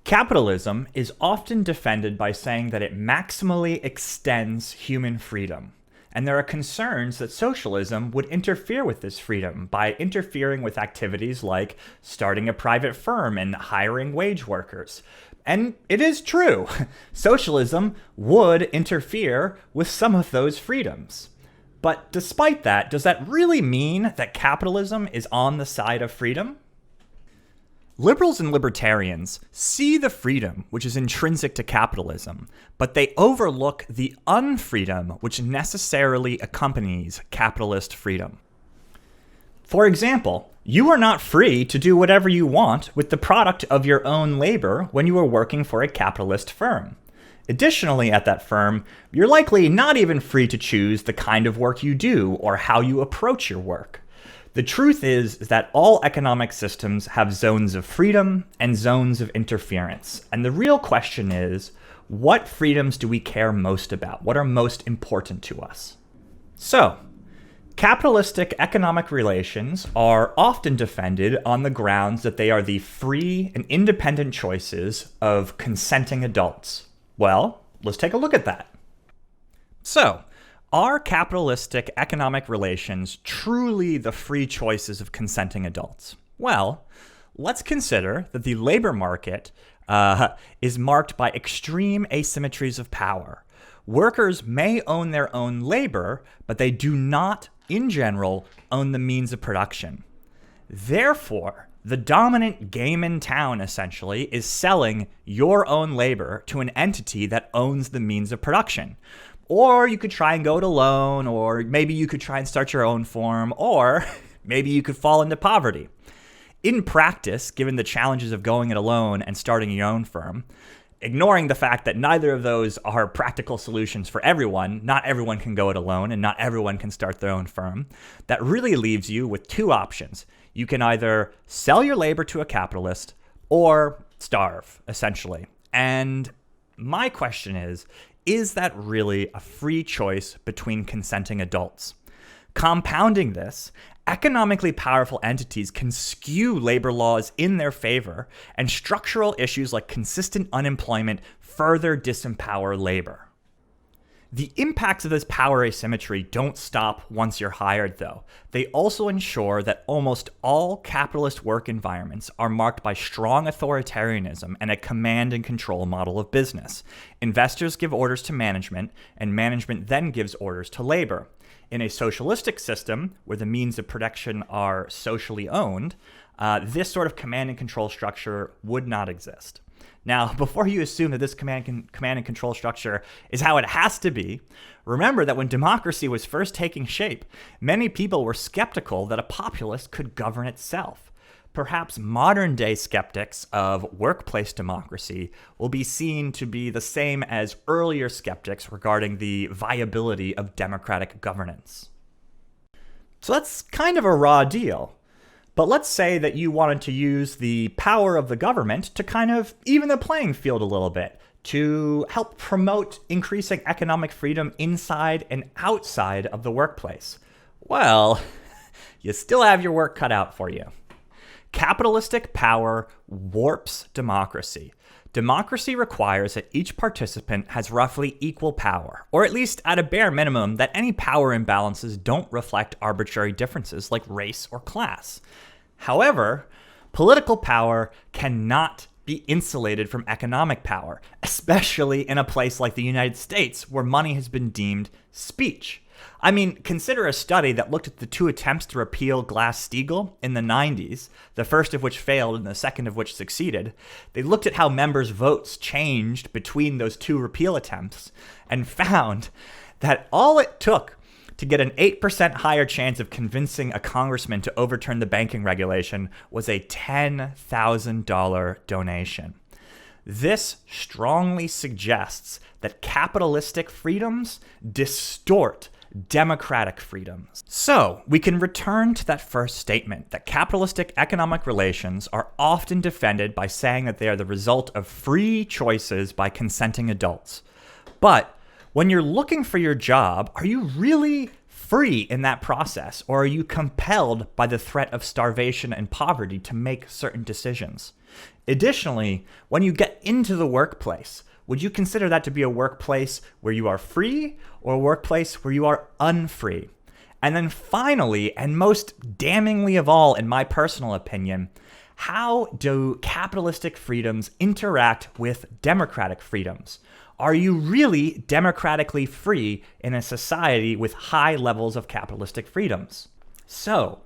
Capitalism is often defended by saying that it maximally extends human freedom. And there are concerns that socialism would interfere with this freedom by interfering with activities like starting a private firm and hiring wage workers. And it is true. Socialism would interfere with some of those freedoms. But despite that, does that really mean that capitalism is on the side of freedom? Liberals and libertarians see the freedom which is intrinsic to capitalism, but they overlook the unfreedom which necessarily accompanies capitalist freedom. For example, you are not free to do whatever you want with the product of your own labor when you are working for a capitalist firm. Additionally, at that firm, you're likely not even free to choose the kind of work you do or how you approach your work. The truth is that all economic systems have zones of freedom and zones of interference. And the real question is, what freedoms do we care most about? What are most important to us? So, capitalistic economic relations are often defended on the grounds that they are the free and independent choices of consenting adults. Well, let's take a look at that. So, are capitalistic economic relations truly the free choices of consenting adults? Well, let's consider that the labor market is marked by extreme asymmetries of power. Workers may own their own labor, but they do not, in general, own the means of production. Therefore, the dominant game in town, essentially, is selling your own labor to an entity that owns the means of production. Or you could try and go it alone, or maybe you could try and start your own firm, or maybe you could fall into poverty. In practice, given the challenges of going it alone and starting your own firm, ignoring the fact that neither of those are practical solutions for everyone, not everyone can go it alone and not everyone can start their own firm, that really leaves you with two options. You can either sell your labor to a capitalist or starve, essentially. And my question is that really a free choice between consenting adults? Compounding this, economically powerful entities can skew labor laws in their favor, and structural issues like consistent unemployment further disempower labor. The impacts of this power asymmetry don't stop once you're hired, though. They also ensure that almost all capitalist work environments are marked by strong authoritarianism and a command and control model of business. Investors give orders to management, and management then gives orders to labor. In a socialistic system, where the means of production are socially owned, this sort of command and control structure would not exist. Now, before you assume that this command and control structure is how it has to be, remember that when democracy was first taking shape, many people were skeptical that a populace could govern itself. Perhaps modern-day skeptics of workplace democracy will be seen to be the same as earlier skeptics regarding the viability of democratic governance. So that's kind of a raw deal. But let's say that you wanted to use the power of the government to kind of even the playing field a little bit, to help promote increasing economic freedom inside and outside of the workplace. Well, you still have your work cut out for you. Capitalistic power warps democracy. Democracy requires that each participant has roughly equal power, or at least at a bare minimum that any power imbalances don't reflect arbitrary differences like race or class. However, political power cannot be insulated from economic power, especially in a place like the United States where money has been deemed speech. I mean, consider a study that looked at the two attempts to repeal Glass-Steagall in the 90s, the first of which failed and the second of which succeeded. They looked at how members' votes changed between those two repeal attempts and found that all it took to get an 8% higher chance of convincing a congressman to overturn the banking regulation was a $10,000 donation. This strongly suggests that capitalistic freedoms distort democratic freedoms. So, we can return to that first statement that capitalistic economic relations are often defended by saying that they are the result of free choices by consenting adults. But when you're looking for your job, are you really free in that process, or are you compelled by the threat of starvation and poverty to make certain decisions? Additionally, when you get into the workplace, would you consider that to be a workplace where you are free or a workplace where you are unfree? And then finally, and most damningly of all, in my personal opinion, how do capitalistic freedoms interact with democratic freedoms? Are you really democratically free in a society with high levels of capitalistic freedoms? So,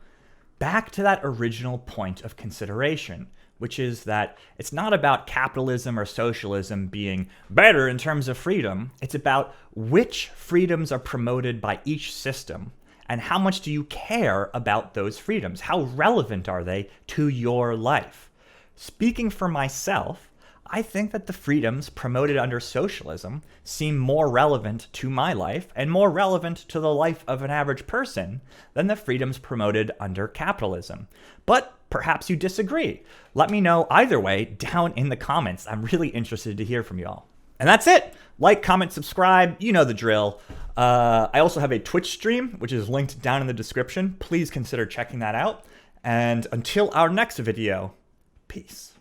back to that original point of consideration, which is that it's not about capitalism or socialism being better in terms of freedom. It's about which freedoms are promoted by each system and how much do you care about those freedoms? How relevant are they to your life? Speaking for myself, I think that the freedoms promoted under socialism seem more relevant to my life and more relevant to the life of an average person than the freedoms promoted under capitalism. But perhaps you disagree. Let me know either way down in the comments. I'm really interested to hear from y'all. And that's it. Like, comment, subscribe. You know the drill. I also have a Twitch stream, which is linked down in the description. Please consider checking that out. And until our next video, peace.